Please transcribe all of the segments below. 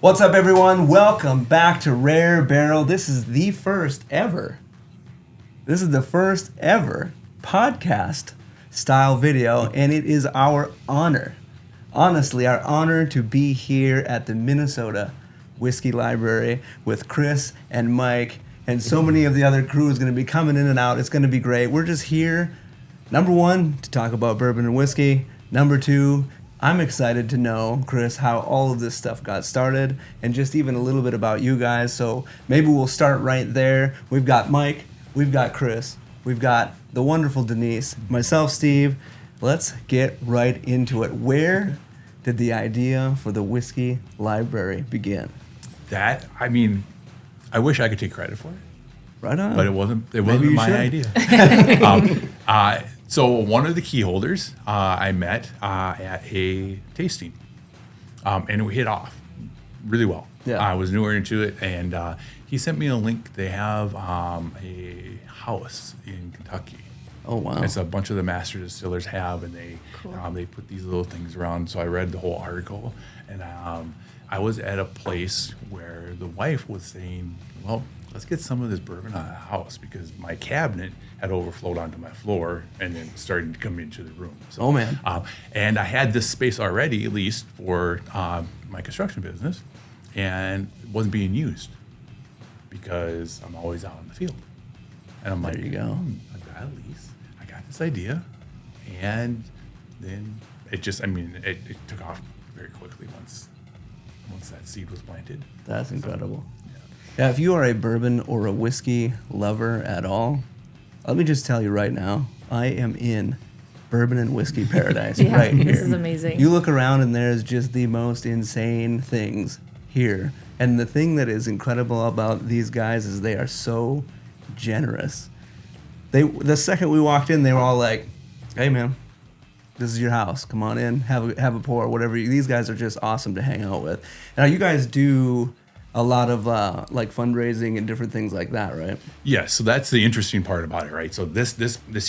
What's up, everyone? Welcome back to Rare Barrel. This is the first ever podcast style video, and it is our honor, honestly, our honor to be here at the Minnesota Whiskey Library with Chris and Mike, and so many of the other crew is going to be coming in and out. It's going to be great. We're just here, number one, to talk about bourbon and whiskey. Number two, I'm excited to know, Chris, how all of this stuff got started and just even a little bit about you guys. So maybe we'll start right there. We've got Mike, we've got Chris, we've got the wonderful Denise, myself, Steve. Let's get right into it. Where did the idea for the Whiskey Library begin? I wish I could take credit for it. Right on. But it wasn't my idea. So one of the key holders I met at a tasting, and we hit off really well. Yeah. I was newer into it, and he sent me a link. They have a house in Kentucky. Oh, wow. It's a bunch of the master distillers have, and they put these little things around. So I read the whole article, and I was at a place where the wife was saying, well, let's get some of this bourbon out of the house, because my cabinet had overflowed onto my floor and then started to come into the room. So, oh, man. And I had this space already, at least for my construction business, and it wasn't being used because I'm always out in the field. And I'm There you go. I've got a lease. I got this idea. And then it just, it took off very quickly once that seed was planted. That's incredible. Yeah, if you are a bourbon or a whiskey lover at all, let me just tell you right now, I am in bourbon and whiskey paradise right here. This is amazing. You look around and there's just the most insane things here. And the thing that is incredible about these guys is they are so generous. The second we walked in, they were all like, hey, man, this is your house. Come on in, have a pour, whatever. These guys are just awesome to hang out with. Now, you guys do a lot of like fundraising and different things like that, right? Yeah, so that's the interesting part about it, right? So this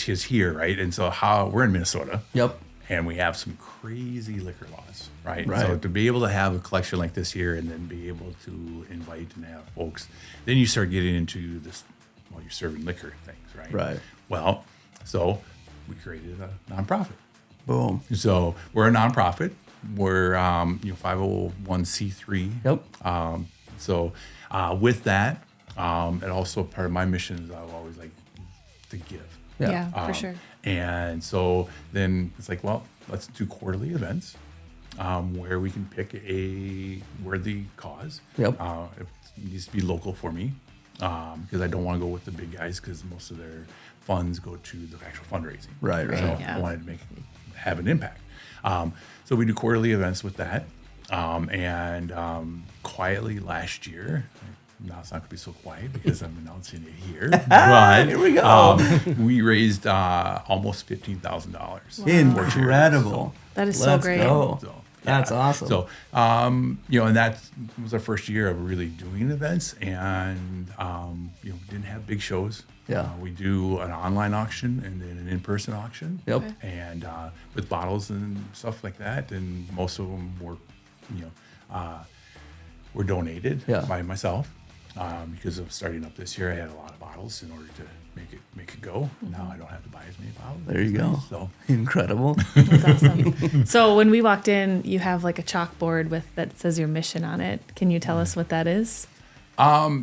is here, right? And so we're in Minnesota. Yep. And we have some crazy liquor laws, right? Right. So to be able to have a collection like this here and then be able to invite and have folks, then you start getting into this, well, you're serving liquor things, right? Right. Well, so we created a nonprofit. Boom. So we're a nonprofit. We're 501c3. Yep. So with that, and also part of my mission is I always like to give. Yeah, for sure. And so then it's like, well, let's do quarterly events where we can pick a worthy cause. Yep. It needs to be local for me because I don't want to go with the big guys because most of their funds go to the actual fundraising. Right. So I wanted to have an impact. So we do quarterly events with that. And quietly last year, now it's not going to be so quiet because I'm announcing it here, but here we go. We raised almost $15,000. Wow. Incredible. That is Let's so great. Go. So, That's awesome. So, and that was our first year of really doing events, and we didn't have big shows. Yeah. We do an online auction and then an in-person auction. Yep. Okay. And with bottles and stuff like that, and most of them were donated by myself because of starting up this year. I had a lot of bottles in order to make it go. Now I don't have to buy as many bottles. There you go. So Incredible. That's awesome. So when we walked in, you have like a chalkboard that says your mission on it. Can you tell us what that is? I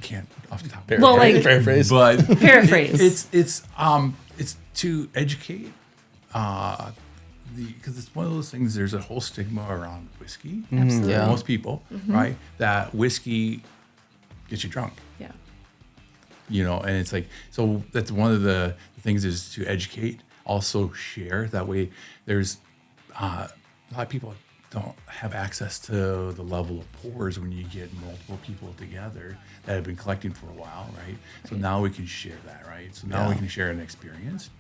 can't off the top. Well, like paraphrase, but paraphrase. It's to educate. Because it's one of those things. There's a whole stigma around whiskey. Absolutely. Yeah. Most people, right? That whiskey gets you drunk. Yeah. And it's like, so that's one of the things is to educate, also share. That way there's a lot of people don't have access to the level of pours when you get multiple people together that have been collecting for a while, right? So now we can share that, right? So now we can share an experience.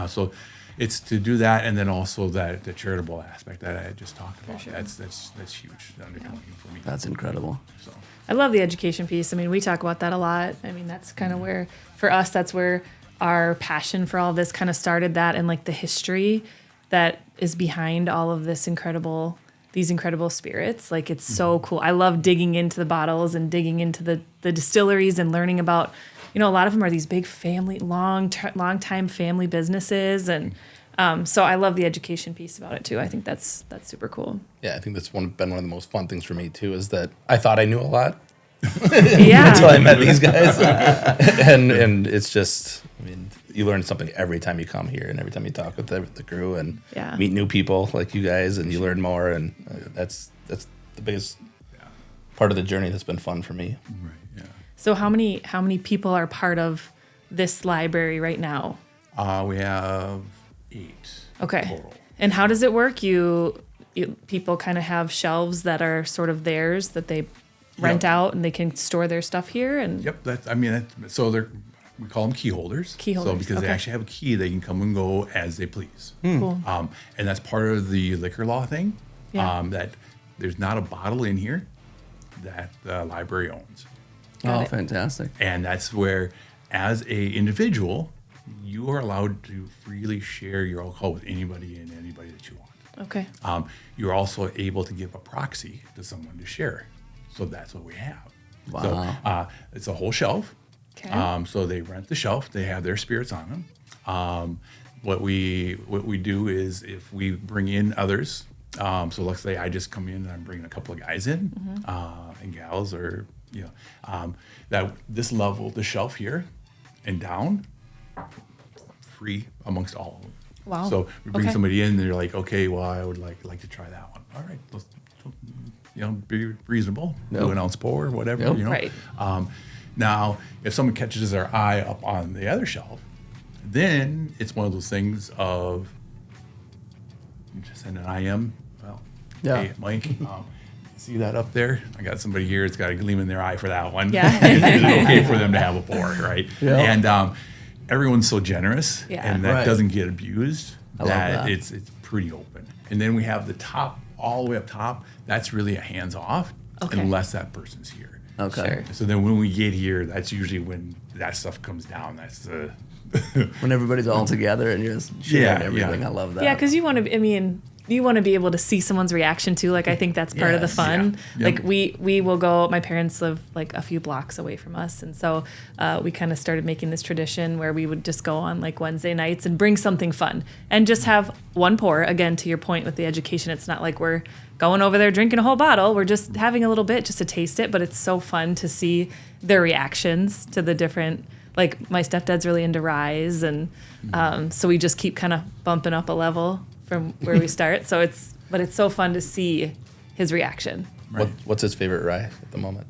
So it's to do that, and then also the charitable aspect that I had just talked about. Sure. That's huge undertaking for me. That's incredible. So I love the education piece. We talk about that a lot. That's kind of where, for us, that's where our passion for all this kind of started, that and like the history that is behind all of this incredible these incredible spirits. Like, it's so cool. I love digging into the bottles and digging into the distilleries and learning about, a lot of them are these big family, long time family businesses. And so I love the education piece about it too. I think that's super cool. Yeah, I think that's been one of the most fun things for me too, is that I thought I knew a lot Yeah. until I met these guys. and it's just, you learn something every time you come here and every time you talk with the crew and meet new people like you guys, and you learn more. And that's the biggest part of the journey that's been fun for me. Right. Yeah. So how many people are part of this library right now? We have 8. Okay. Total. And how does it work? You people kind of have shelves that are sort of theirs that they rent out, and they can store their stuff here. And Yep. So we call them key holders. Key holders, So because they okay. actually have a key, they can come and go as they please. Cool. And that's part of the liquor law thing. Yeah. That there's not a bottle in here that the library owns. Got Oh, it. fantastic. And that's where, as a individual, you are allowed to freely share your alcohol with anybody and anybody that you want. Okay. You're also able to give a proxy to someone to share. So that's what we have. Wow. So it's a whole shelf. Okay. So they rent the shelf. They have their spirits on them. What we do is, if we bring in others, so let's say I just come in and I'm bringing a couple of guys in and gals, or that this level, the shelf here and down, free amongst all of them. Wow. So we bring Okay. somebody in and they're like, okay, well, I would like to try that one. All right, let's be reasonable. Yep. Do an ounce pour or whatever. Yep. Right. Now, if someone catches their eye up on the other shelf, then it's one of those things of just send an IM. Well, Yeah. hey, Mike, see that up there? I got somebody here. It's got a gleam in their eye for that one. Yeah. Is it okay for them to have a pour, right? Yeah. And everyone's so generous, Yeah. and that Right. doesn't get abused. I love that. It's pretty open. And then we have the top, all the way up top. That's really a hands off, Okay. unless that person's here. Okay. Sure. So then when we get here, that's usually when that stuff comes down. That's the When everybody's all together and you're just sharing Yeah, everything. yeah. I love that. Yeah, because you want to. You want to be able to see someone's reaction too. Like, I think that's part of the Yes. fun. Yeah. Like, Yep. we will go. My parents live like a few blocks away from us, and so we kind of started making this tradition where we would just go on like Wednesday nights and bring something fun and just have one pour. Again, to your point with the education, it's not like we're going over there drinking a whole bottle. We're just having a little bit just to taste it. But it's so fun to see their reactions to the different. Like, my stepdad's really into ryes, and so we just keep kind of bumping up a level from where we start. So it's so fun to see his reaction. Right. What's his favorite rye at the moment?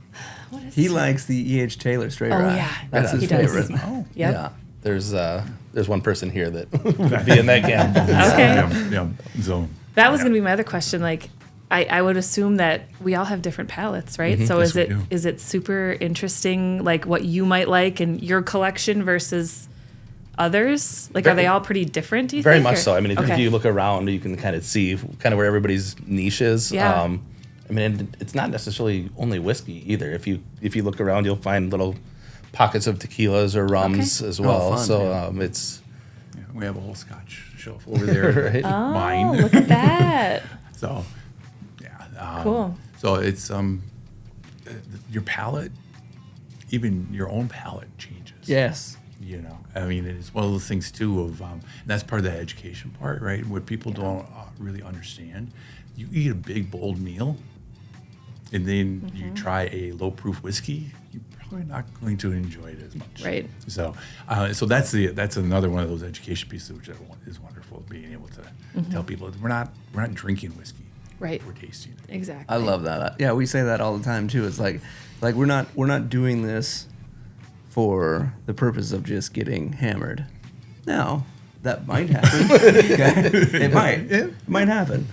What is He likes the E.H. Taylor straight Oh, rye. yeah. That's He his does. favorite. Oh, Yep. Yeah. There's one person here that would be in that camp. Okay. yeah. So That was going to be my other question. Like, I would assume that we all have different palates, right? So Yes, we do. is it super interesting, like what you might like in your collection versus others? Like, are they all pretty different, do you Very think? much or- so. I mean, if Okay. you look around, you can kind of see kind of where everybody's niche is. Yeah. I mean, it's not necessarily only whiskey either. If you look around, you'll find little pockets of tequilas or rums Okay. as well. fun, so yeah. it's yeah, we have a whole Scotch shelf over there. Right. Oh, Mine. look at that. So, yeah. Cool. So it's your palate, even your own palate changes. Yes. I mean, it's one of those things too of, and that's part of the education part, right? What people don't really understand. You eat a big, bold meal, and then you try a low-proof whiskey, you're probably not going to enjoy it as much. Right. So, so that's another one of those education pieces which is wonderful, being able to tell people that we're not drinking whiskey. Right. We're tasting it. Exactly. I love that. Yeah, we say that all the time too. It's like we're not doing this for the purpose of just getting hammered. Now, that might happen. Okay? It might happen.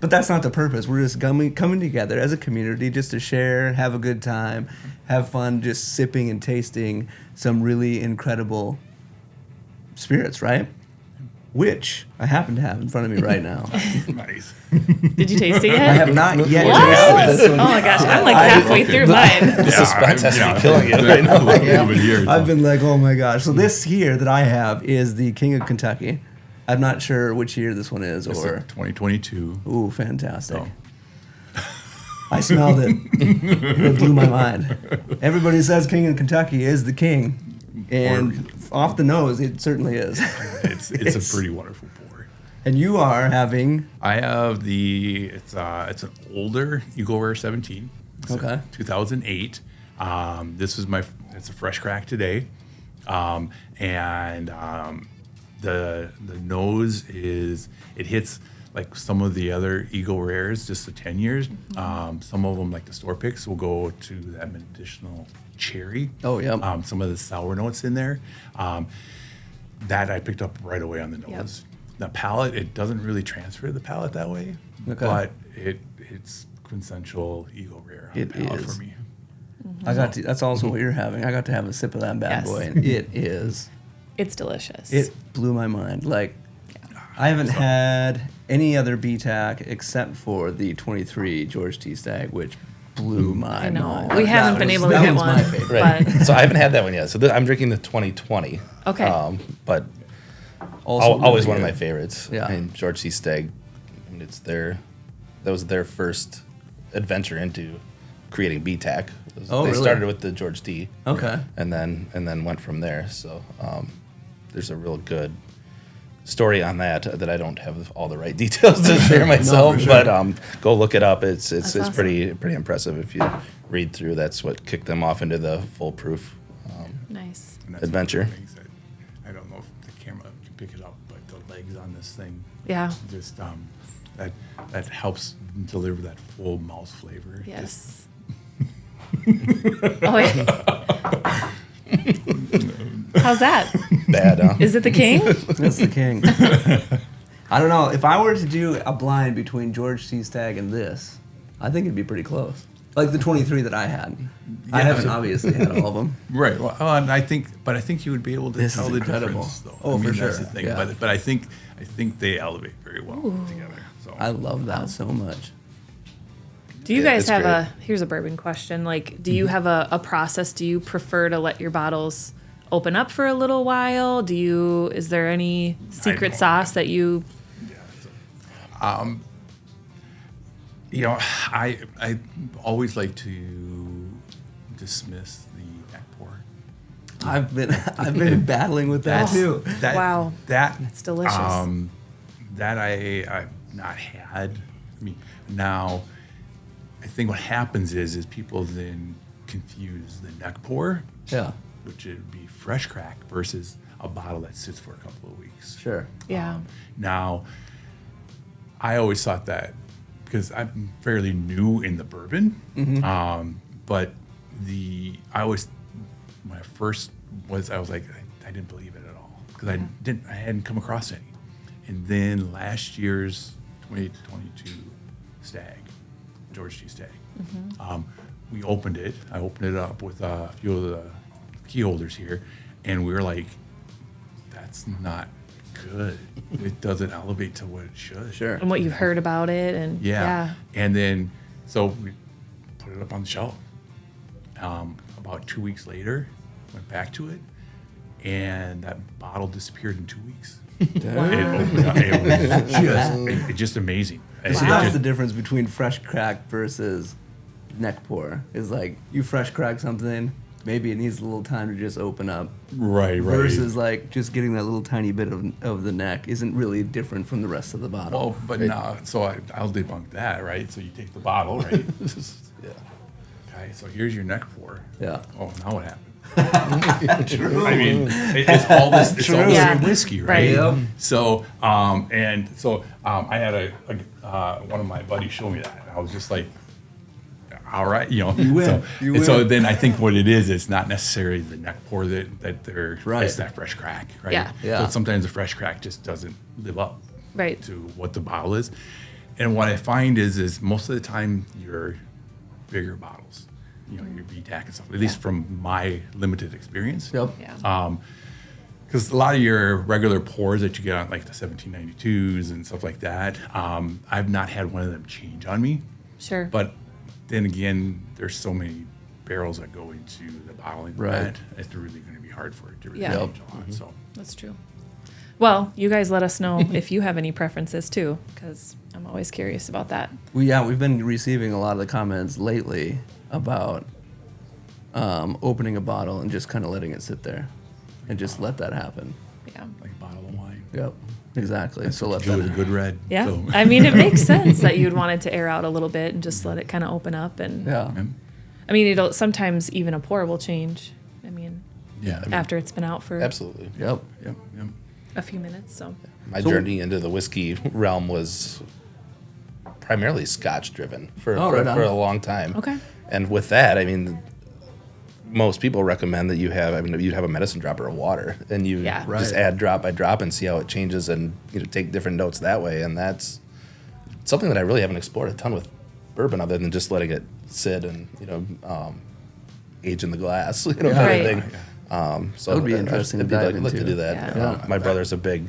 But that's not the purpose. We're just coming together as a community just to share, have a good time, have fun, just sipping and tasting some really incredible spirits, right? Which I happen to have in front of me right now. Nice. Did you taste it I yet? have not yet What? tasted this Oh one. my gosh, I'm like halfway through mine. the suspense has to be killing you right now. A little bit here. I've been like, oh my gosh. So this here that I have is the King of Kentucky. I'm not sure which year this one is, It's or like 2022. ooh, fantastic. So, I smelled it. It blew my mind. Everybody says King in Kentucky is the king, and off the nose, it certainly is. It's a pretty wonderful pour. And you are having. I have it's an older Eagle Rare 17. It's Okay. 2008. This was it's a fresh crack today, and the nose it hits like some of the other Eagle Rares, just the 10 years. Some of them, like the store picks, will go to that additional cherry. Oh, yeah. Some of the sour notes in there. That I picked up right away on the nose. Yep. The palate, it doesn't really transfer to the palate that way, but it's quintessential Eagle Rare on the palate for me. That's also what you're having. I got to have a sip of that bad boy, and it is. It's delicious. It blew my mind. Like, I haven't had any other BTAC except for the 23 George T. Stag, which blew my mind. We haven't been able to get one. My favorite. Right. So I haven't had that one yet. So I'm drinking the 2020. Okay. But Also always really one of good. my favorites. Yeah. I mean, George C. Stagg, I mean, that was their first adventure into creating BTAC. Oh, they really? started with the George T. Okay. And then went from there. So there's a real good story on that I don't have all the right details to share myself. for sure. But go look it up. It's awesome. pretty impressive if you read through. That's what kicked them off into the foolproof Nice. And that's adventure. one of the things that I don't know if the camera can pick it up, but the legs on this thing, Yeah. just that helps deliver that full mouth flavor. Yes. Oh, yeah. How's that? Bad, huh? Is it the king? That's the king. I don't know. If I were to do a blind between George T. Stagg and this, I think it'd be pretty close. Like the 23 that I had. I haven't obviously had all of them. Right. Well, and I think you would be able to This tell is the incredible. difference, though. Oh, for That's sure. the thing. Yeah. But I think they elevate very well together. So I love that so much. Do you guys it's have great. here's a bourbon question. Like, do you have a process? Do you prefer to let your bottles open up for a little while? Is there any secret don't. sauce that you? I always like to dismiss the neck pour. I've been battling with that too. Wow. That's delicious. That I've not had. I mean, now I think what happens is people then confuse the neck pour, Yeah. which would be fresh crack, versus a bottle that sits for a couple of weeks. Sure. Yeah. Now, I always thought that because I'm fairly new in the bourbon, but when I first was, I was like, I didn't believe it at all because I hadn't come across any. And then last year's 2022 Stag, George T. Stag, we opened it. I opened it up with a few of the key holders here, and we were like, that's not good. It doesn't elevate to what it should. Sure. And what you've heard about it, and Yeah. And then, so we put it up on the shelf. About 2 weeks later, went back to it, and that bottle disappeared in 2 weeks. Wow. It was just amazing. So It that's just- the difference between fresh crack versus neck pour. Is like you fresh crack something, maybe it needs a little time to just open up. right. Versus like just getting that little tiny bit of the neck isn't really different from the rest of the bottle. Well, but no, so I'll debunk that, right? So you take the bottle, right? Yeah. Okay, so here's your neck pour. Yeah. Oh, now what happened? I mean, it's all this. It's all this Yeah. whiskey, right? Right. Yep. So, I had one of my buddies show me that, and I was just like, all right, you win. So, You and so win. then I think what it is, it's not necessarily the neck pour that they're, Right. it's that fresh crack, right? Yeah. Yeah. So sometimes the fresh crack just doesn't live up Right. to what the bottle is. And what I find is most of the time your bigger bottles, your BTAC and stuff, at least from my limited experience. Yep. Yeah. Because a lot of your regular pours that you get on like the 1792s and stuff like that, I've not had one of them change on me. Sure. But then again, there's so many barrels that go into the bottling Right. plant, it's really going to be hard for it to really Yeah. change a lot. So That's true. Well, you guys let us know if you have any preferences too, because I'm always curious about that. Well, we've been receiving a lot of the comments lately about opening a bottle and just kind of letting it sit there and just let that happen. Yeah. Like a bottle of wine. Yep, exactly. So let Do that with a good red. Yeah. So. I mean, it makes sense that you'd want it to air out a little bit and just let it kind of open up. And Yeah. I mean, it'll sometimes even a pour will change. I mean, Yeah. after it's been out for Absolutely. Yep. Yep. Yep. a few minutes. So My journey into the whiskey realm was primarily Scotch driven for right on. a long time. Okay. And with that, I mean, most people recommend that you have a medicine dropper of water, and you Yeah. just Right. add drop by drop and see how it changes, and take different notes that way. And that's something that I really haven't explored a ton with bourbon, other than just letting it sit and age in the glass, kind Right. of thing. So That would be I'd interesting to like dive to into. do that. Yeah. My brother's a big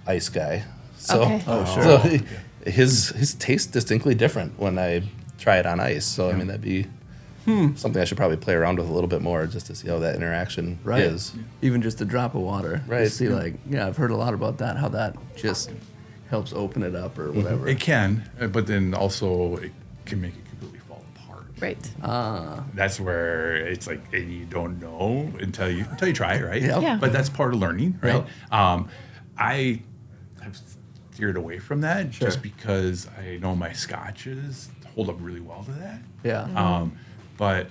ice guy, so Okay. so his tastes distinctly different when I try it on ice. So I mean, that'd be something I should probably play around with a little bit more, just to see how that interaction Right. is. Even just a drop of water. Right. Just see, I've heard a lot about that, how that just helps open it up or whatever. It can, but then also it can make it completely fall apart. right. That's where it's like, and you don't know until you try it, right? Yep. Yeah. But that's part of learning, right? Yep. I have steered away from that Sure. just because I know my scotches hold up really well to that. Yeah. But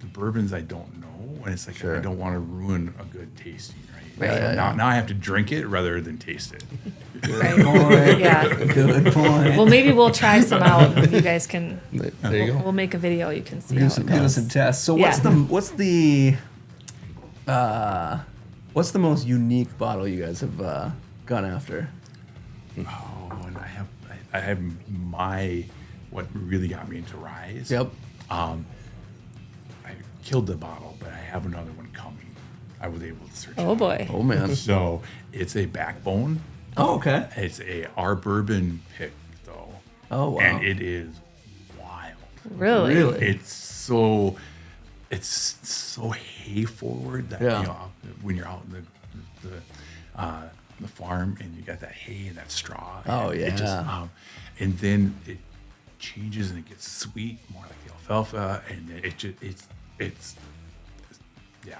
the bourbons I don't know, and it's like Sure. I don't want to ruin a good tasting, right? Right. So Yeah. now I have to drink it rather than taste it. Right. Point. Yeah. Good point. Well, maybe we'll try some out. And you guys can. There you go. We'll make a video. You can see do how some, it give us goes. some tests. So Yeah. what's the most unique bottle you guys have gone after? Oh, and I have my what really got me into Rise. Yep. I killed the bottle, but I have another one coming. I was able to search. Oh it boy. Oh man. So it's a backbone. Oh okay. It's our bourbon pick though. Oh wow. And it is wild. Really? Really? It's so hay forward that Yeah. when you're out in the farm and you got that hay and that straw. Oh, and It just, yeah. and then it changes and it gets sweet, more like the alfalfa, and it's yeah.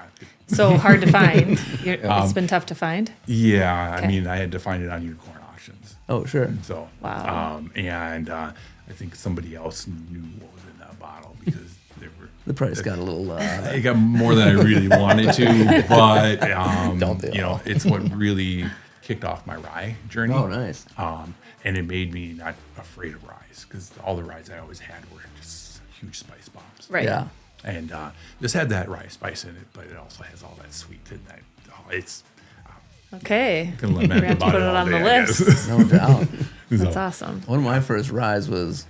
So hard to find. It's been tough to find. Yeah, Okay. I mean, I had to find it on unicorn auctions. Oh sure. So, Wow. and I think somebody else knew what was in that bottle because they were. The price got a little. It got more than I really wanted to, but Don't they all? it's what really kicked off my rye journey. Oh nice. And it made me not afraid of ryes because all the ryes I always had were just huge spice bombs. Right. Yeah. And this had that rye spice in it, but it also has all that sweet and that. Oh, it's Okay. can We lament have to about put it all on day, the I guess. list. No doubt. That's So, awesome. One of my first ryes was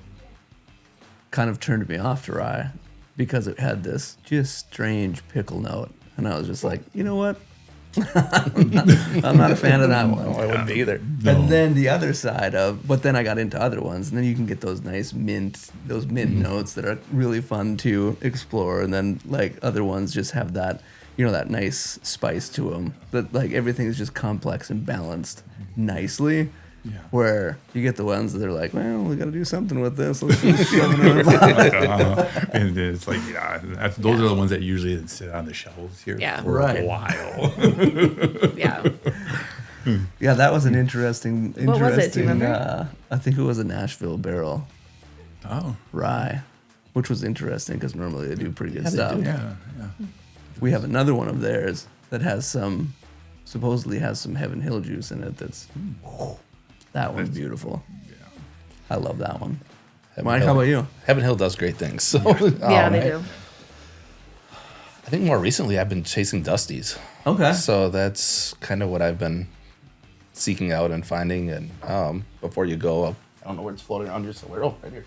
kind of turned me off to rye because it had this just strange pickle note. And I was just like, you know what? I'm not a fan of that No, one. I wouldn't be either. And then the other side of, but then I got into other ones, and then you can get those nice mint notes that are really fun to explore. And then like other ones just have that, that nice spice to them. That like everything is just complex and balanced nicely. Yeah. Where you get the ones that are like, well, we got to do something with this. Let's just shove it in a bottle. and it's like, those are the ones that usually sit on the shelves here Yeah. for Right. a while. Yeah. Yeah, that was an interesting. What was it? Do you remember? I think it was a Nashville barrel Oh, rye, which was interesting because normally they do pretty good they stuff. do. yeah. We have another one of theirs that supposedly has some Heaven Hill juice in it. That one's beautiful. I love that one. Mike, how about you? Heaven Hill does great things. So, Yeah, they do. I think more recently I've been chasing Dusties. Okay. So that's kind of what I've been seeking out and finding. And before you go, I don't know where it's floating around here somewhere. Oh, right here.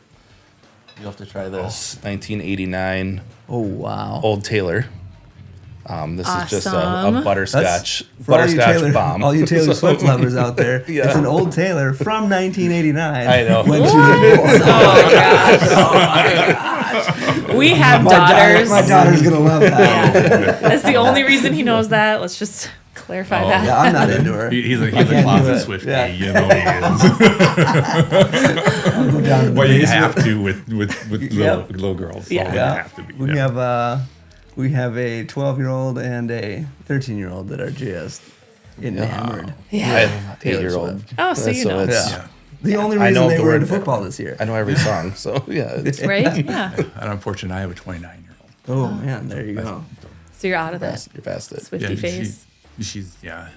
You'll have to try this 1989 Oh wow. Old Taylor. This is just a Awesome. butterscotch For all you butterscotch Taylor, bomb. all you Taylor Swift lovers out there, Yeah. it's an old Taylor from 1989. I know. When she was born. We have My daughters. daughter's gonna love that. Yeah. That's the only reason he knows that. Let's just clarify Oh, that. Yeah, I'm not into her. He's a can't do closet it. Swiftie, Yeah. you know he I'll go down to is. the Well, you basement. have to with Yep. little girls. So Yeah. you have to be. We have a 12-year-old and a 13-year-old that are just enamored. Yeah. I have an Taylor 8-year-old. Oh, so you know. it's- Yeah. The only I reason know they the were word- into football this year. I know every song, so yeah. It's, Right? Yeah. And unfortunately, I have a 29-year-old. Oh man, there you go. So you're out of that you're past it. Swifty phase. She's not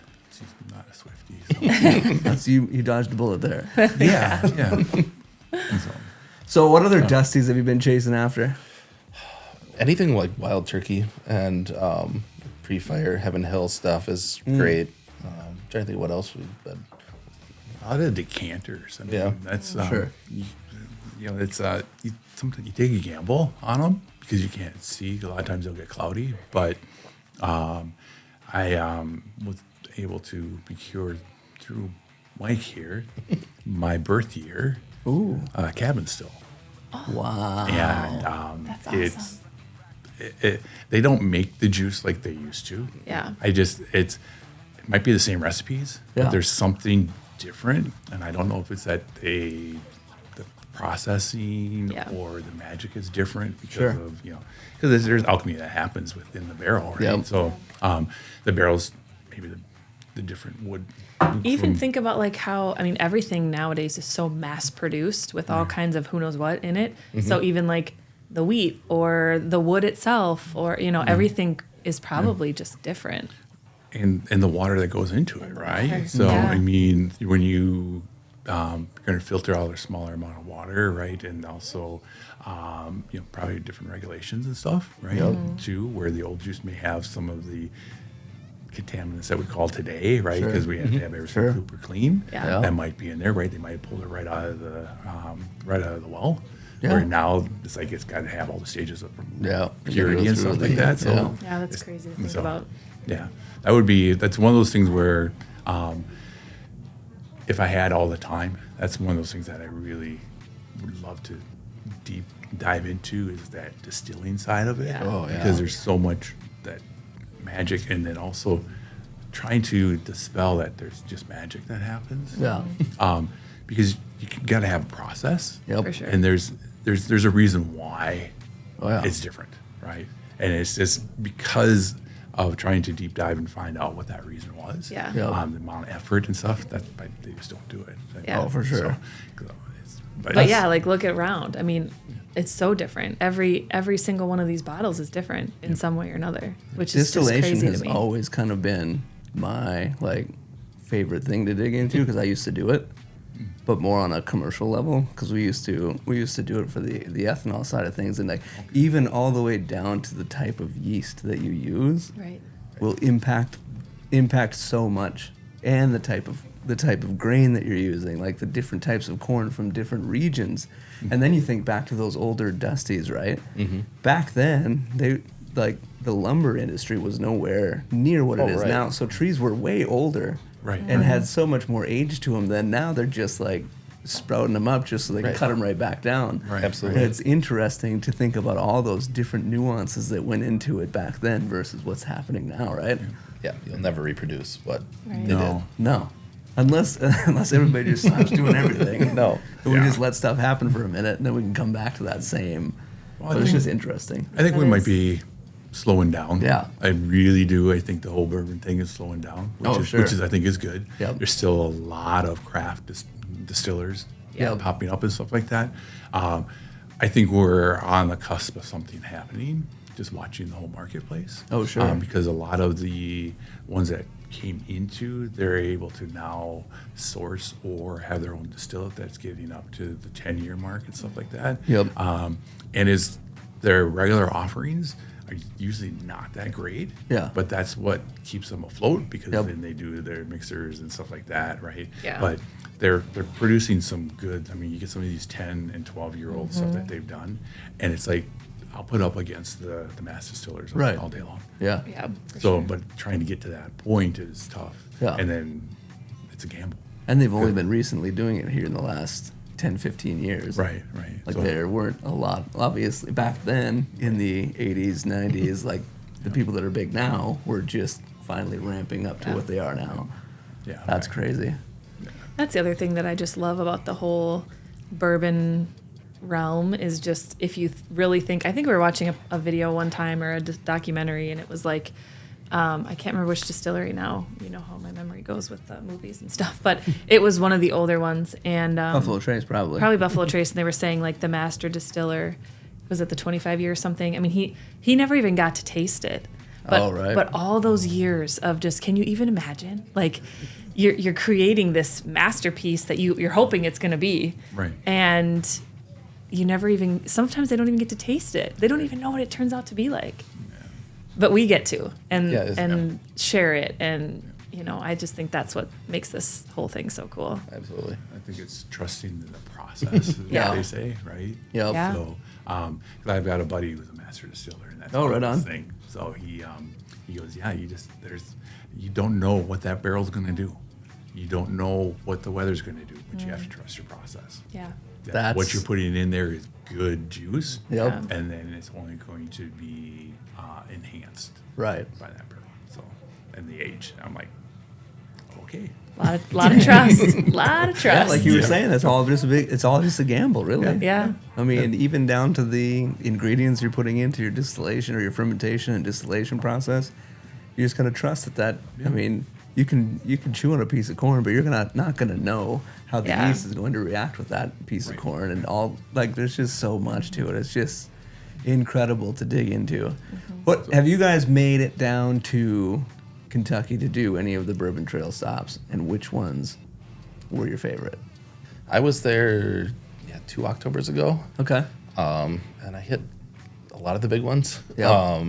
a Swiftie. So. That's you dodged a bullet there. yeah. And So what other dusties have you been chasing after? Anything like Wild Turkey and pre-fire Heaven Hill stuff is great. Trying to think what else we've been. a lot of decanters. I mean, Yeah. that's Sure. it's sometimes you take a gamble on them because you can't see. A lot of times they'll get cloudy, but I was able to procure through Mike here my birth year cabin still. Wow. And That's it's awesome. they don't make the juice like they used to. Yeah. It might be the same recipes, Yeah. but there's something different, and I don't know if it's that the processing Yeah. or the magic is different because Sure. of because there's alchemy that happens within the barrel, right? Yep. So the barrels, maybe the different wood. Even from- think about like how, I mean, everything nowadays is so mass produced with all kinds of who knows what in it. So even like the wheat or the wood itself or, everything is probably just different. and the water that goes into it, right? water. So Yeah. I mean, when you you're going to filter out a smaller amount of water, right? And also, probably different regulations and stuff, right? Too, where the old juice may have some of the contaminants that we call today, right? Because we have to have everything super clean. Yeah. That might be in there, right? They might have pulled it right out of the well. Yeah. Where now it's like it's got to have all the stages of Yeah. purity and stuff like that. So Yeah. Yeah, that's crazy to think so, about. Yeah, that's one of those things where if I had all the time, that's one of those things that I really would love to deep dive into is that distilling side of it. Yeah. Oh, yeah. Because there's so much that magic, and then also trying to dispel that there's just magic that happens. Yeah. Because you got to have a process. Yep. For sure. And there's a reason why Oh, yeah. it's different, right? And it's just because of trying to deep dive and find out what that reason was. Yeah. Yeah. The amount of effort and stuff that they just don't do it. Yeah. Oh, for sure. But yeah, like look around. I mean, it's so different. Every single one of these bottles is different in some way or another, which is just Distillation crazy has to me. always kind of been my favorite thing to dig into because I used to do it, but more on a commercial level because we used to do it for the ethanol side of things, and even all the way down to the type of yeast that you use Right. will impact so much, and the type of grain that you're using, like the different types of corn from different regions. And then you think back to those older dusties, right? Back then, the lumber industry was nowhere near what it is right. now. So trees were way older, Right. and had so much more age to them than now. They're just sprouting them up just so they can Right. cut them right back down. Right. Absolutely. And it's interesting to think about all those different nuances that went into it back then versus what's happening now, right? Yeah, you'll never reproduce what Right. they No. No. Unless everybody just stops doing everything. No. And we Yeah. just let stuff happen for a minute, and then we can come back to that same. Well, But I it's think- just interesting. I think we That might is- be slowing down. Yeah. I really do. I think the whole bourbon thing is slowing down, which Oh, is sure. which is I think is good. Yep. There's still a lot of craft distillers Yep. popping up and stuff like that. I think we're on the cusp of something happening. Just watching the whole marketplace. Oh, sure. Because a lot of the ones that came into, they're able to now source or have their own distillate that's getting up to the 10-year mark and stuff like that. Yep. And their regular offerings are usually not that great. Yeah. But that's what keeps them afloat because Yep. then they do their mixers and stuff like that, right? Yeah. But they're producing some good. I mean, you get some of these 10 and 12-year-old stuff Mm-hmm. that they've done, and it's like I'll put up against the mass distillers Right. all day long. Yeah. Yeah. for So, sure. but trying to get to that point is tough. Yeah. And then it's a gamble. And they've only been recently doing it here in the last 10, 15 years. Right. Like So- there weren't a lot, obviously, back then in the 80s, 90s, like the people that are big now were just finally ramping up to what they are now. Yeah, That's crazy. That's the other thing that I just love about the whole bourbon realm is just if you really think. I think we were watching a video one time or a documentary, and it was like, I can't remember which distillery now. You know how my memory goes with movies and stuff, but it was one of the older ones, and Buffalo Trace, probably. Probably Buffalo Trace, and they were saying like the master distiller was it the 25 year or something. I mean, he never even got to taste it. But, right. But all those years of just, can you even imagine? Like, you're creating this masterpiece that you're hoping it's going to be. Right. And you never even, sometimes they don't even get to taste it. They don't even know what it turns out to be like. Yeah. But we get to and share it. And, you know, I just think that's what makes this whole thing so cool. Absolutely. I think it's trusting the process, Yeah. they say, right? Yep. Yeah. So, 'cause I've got a buddy who's a master distiller, and that's right on. thing. So he goes, yeah, you don't know what that barrel's going to do. You don't know what the weather's going to do, but you have to trust your process. Yeah. That what you're putting in there is good juice. Yep. Yeah. And then it's only going to be enhanced right by that barrel. So, and the age. I'm like, okay. Lot of trust. Lot of trust. Yeah, like you were saying, it's all just a gamble, really. Yeah. I mean, even down to the ingredients you're putting into your distillation or your fermentation and distillation process, you just gotta trust that. I mean, you can chew on a piece of corn, but you're not gonna know how the yeast is going to react with that piece of corn, and all like there's just so much to it. It's just incredible to dig into. What have you guys made it down to Kentucky to do any of the Bourbon Trail stops, and which ones were your favorite? I was there 2 Octobers ago. Okay. And I hit a lot of the big ones. Yeah.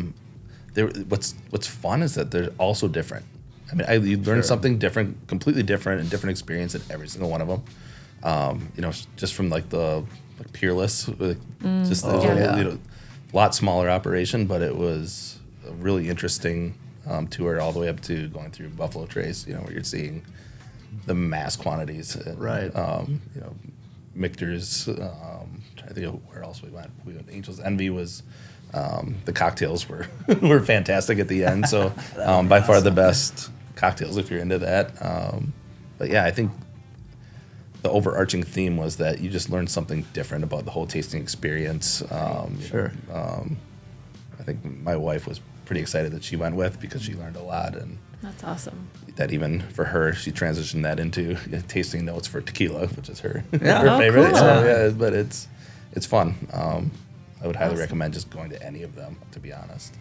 What's fun is that they're also different. I mean, you learn something different, completely different, and different experience in every single one of them. You know, just from like the Peerless, just a lot smaller operation, but it was a really interesting tour all the way up to going through Buffalo Trace. You know, where you're seeing the mass quantities. Right. You know, Michter's. Trying to think of where else we went. Angel's Envy was. The cocktails were were fantastic at the end. So by far the best cocktails if you're into that. But yeah, I think the overarching theme was that you just learned something different about the whole tasting experience. Sure. I think my wife was pretty excited that she went with because she learned a lot, and That's awesome. that even for her, she transitioned that into tasting notes for tequila, which is her Yeah. her favorite. Cool. So yeah, but it's fun. I would highly Awesome. recommend just going to any of them, to be honest.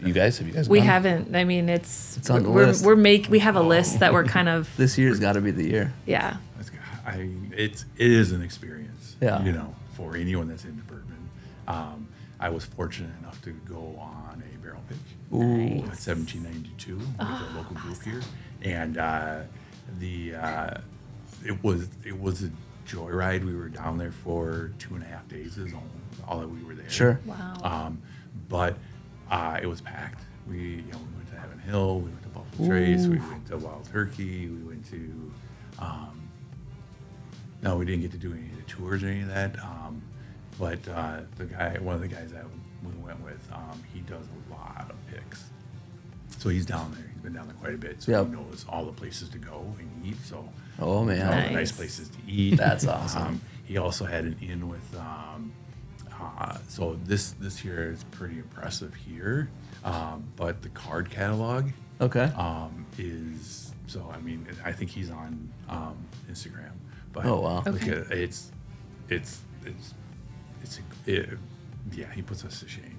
Have you guys We gone? haven't. I mean, it's on the we're, list. we have a list that we're kind of This year's got to be the year. yeah. It is an experience. Yeah. You know, for anyone that's into bourbon. I was fortunate enough to go on a barrel pick. Ooh. At 1792 with a local group here, and it was a joyride. We were down there for 2.5 days. Is all that we were there. Sure. Wow. But it was packed. We went to Heaven Hill. We went to Buffalo Trace. We went to Wild Turkey. We went to. No, we didn't get to do any of the tours or any of that. But one of the guys that we went with, he does a lot of picks. So he's down there. He's been down there quite a bit. So he knows all the places to go and eat. So Oh man. all the Nice. nice places to eat. That's awesome. He also had an inn with. So this year is pretty impressive here. But the card catalog. Okay. Is so. I mean, I think he's on Instagram. But Oh, wow. Okay. look at, yeah, he puts us to shame.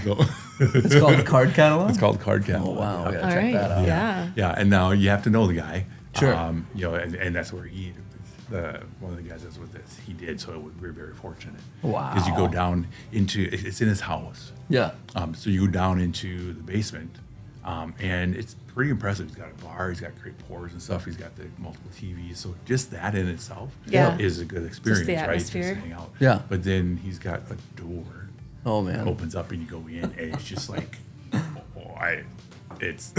So- It's called the card catalog. It's called card catalog. Oh wow. I Yeah. gotta All check right. that out. Yeah. Yeah, and now you have to know the guy. Sure. And that's where one of the guys that's with this, he did. So we were very fortunate. Wow. Because you go down into, it's in his house. Yeah. So you go down into the basement, and it's pretty impressive. He's got a bar, he's got great pours and stuff. He's got the multiple TVs. So just that in itself Yeah. is a good experience, right? atmosphere. Just hang out. Yeah. But then he's got a door Oh that man. opens up and you go in, and it's just like, it's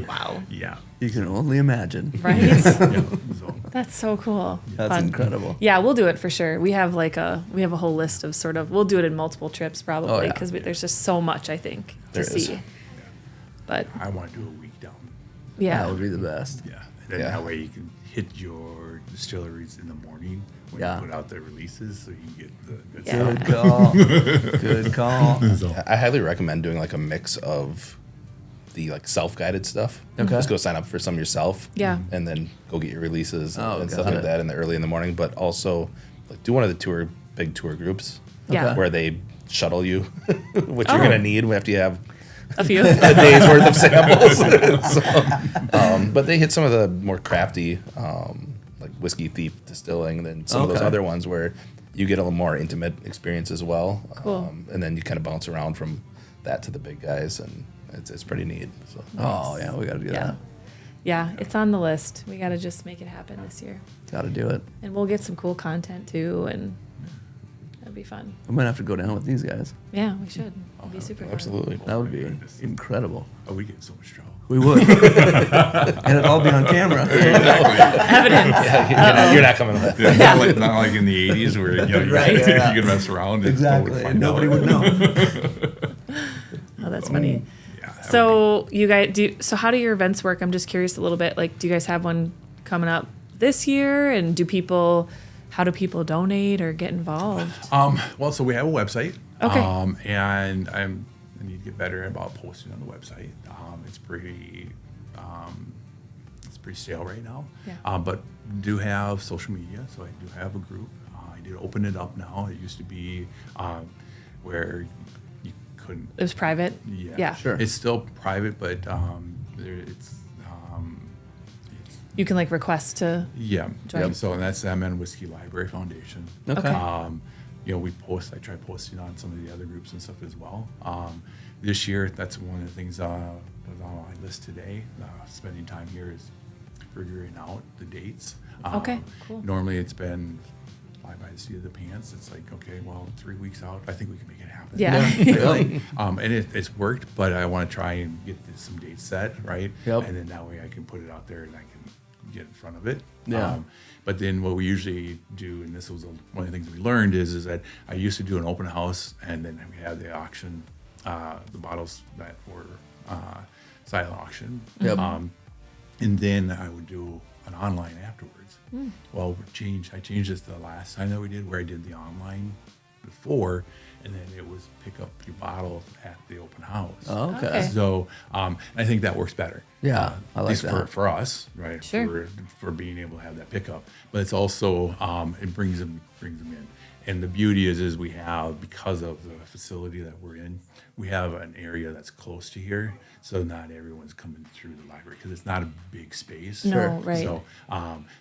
Wow. yeah. You can only imagine. Right. Yeah. So, That's so cool. That's Fun. incredible. Yeah, we'll do it for sure. We have a whole list of we'll do it in multiple trips probably Oh, yeah. because there's just so much I think There to is. see. But I want to do a week down. That would be the best. Yeah. And then that way you can hit your distilleries in the morning when you put out the releases so you can get the good stuff. Good call. Good call. I highly recommend doing like a mix of the like self-guided stuff. Okay. Just go sign up for some yourself. Yeah. And then go get your releases and got stuff it. like that early in the morning. But also like do one of the big tour groups. Yeah. Where they shuttle you, which you're gonna need after you have a few. a day's worth of samples. But they hit some of the more crafty, like Whiskey Thief Distilling, and then some of those other ones where you get a little more intimate experience as well. Cool. And then you kind of bounce around from that to the big guys, and it's pretty neat. So. Oh, yeah, we got to do that. Yeah, it's on the list. We got to just make it happen this year. Got to do it. And we'll get some cool content too, and it'll be fun. I'm going to have to go down with these guys. Yeah, we should. It'll be super fun. Absolutely. That would be incredible. Oh, we get in so much trouble. We would. And it'd all be on camera. Evidence. You're not coming with that. Yeah, not like in the 80s where you can mess around. Exactly. And nobody would know. Oh, that's funny. Yeah, So you guys so how do your events work? I'm just curious a little bit. Like, do you guys have one coming up this year? And how do people donate or get involved? Well, so we have a website. Okay. And I need to get better about posting on the website. It's pretty stale right now. Yeah. But do have social media, so I do have a group. I did open it up now. It used to be where you couldn't. It was private. Yeah. Sure. It's still private, but You can like request to. yeah. Join. So and that's MN Whiskey Library Foundation. Okay. We I try posting on some of the other groups and stuff as well. This year, that's one of the things that was on my list today. Spending time here is figuring out the dates. Okay, cool. Normally, it's been fly by the seat of the pants. It's like, okay, well, 3 weeks out, I think we can make it happen. Yeah. Really. And it's worked, but I want to try and get some dates set, right? Yep. And then that way I can put it out there and I can get in front of it. Yeah. But then what we usually do, and this was one of the things we learned, is that I used to do an open house, and then we had the auction, the bottles that were silent auction. Yep. And then I would do an online afterwards. Well, I changed this the last time that we did, where I did the online before, and then it was pick up your bottle at the open house. Oh, okay. Okay. So I think that works better. Yeah, I like at least that. for us, right? Sure. For being able to have that pickup, but it's also it brings them in. And the beauty is we have, because of the facility that we're in, we have an area that's close to here, so not everyone's coming through the library because it's not a big space. No, Sure. right.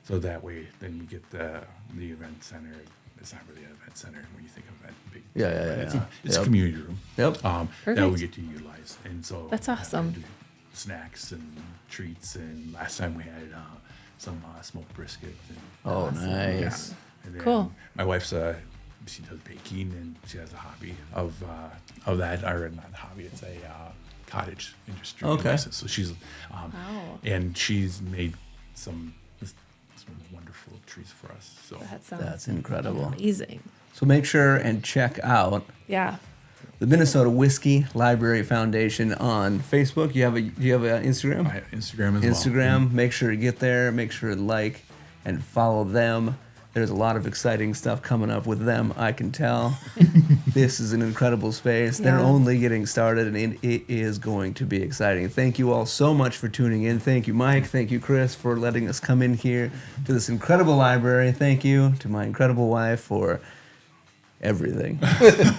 So that way, then we get the event center. It's not really an event center when you think of that big. Yeah. It's a Yep. community room. Yep. That Perfect. we get to utilize, and so That's awesome. we do snacks and treats, and last time we had some smoked brisket. And, Oh, nice. yeah. And then Cool. My wife's she does baking, and she has a hobby of that, or not a hobby. It's a cottage industry. Okay. So she's and she's made some wonderful treats for us. So That sounds That's incredible. amazing. So make sure and check out Yeah. the Minnesota Whiskey Library Foundation on Facebook. You have an Instagram? I have Instagram as well. Instagram. Make sure to get there. Make sure to like and follow them. There's a lot of exciting stuff coming up with them, I can tell. This is an incredible space. They're Yeah. only getting started, and it is going to be exciting. Thank you all so much for tuning in. Thank you, Mike. Thank you, Chris, for letting us come in here to this incredible library. Thank you to my incredible wife for everything.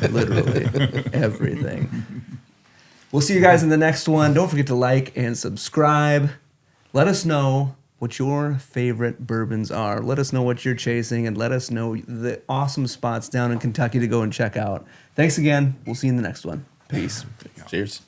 Literally everything. We'll see you guys in the next one. Don't forget to like and subscribe. Let us know what your favorite bourbons are. Let us know what you're chasing, and let us know the awesome spots down in Kentucky to go and check out. Thanks again. We'll see you in the next one. Peace. Cheers.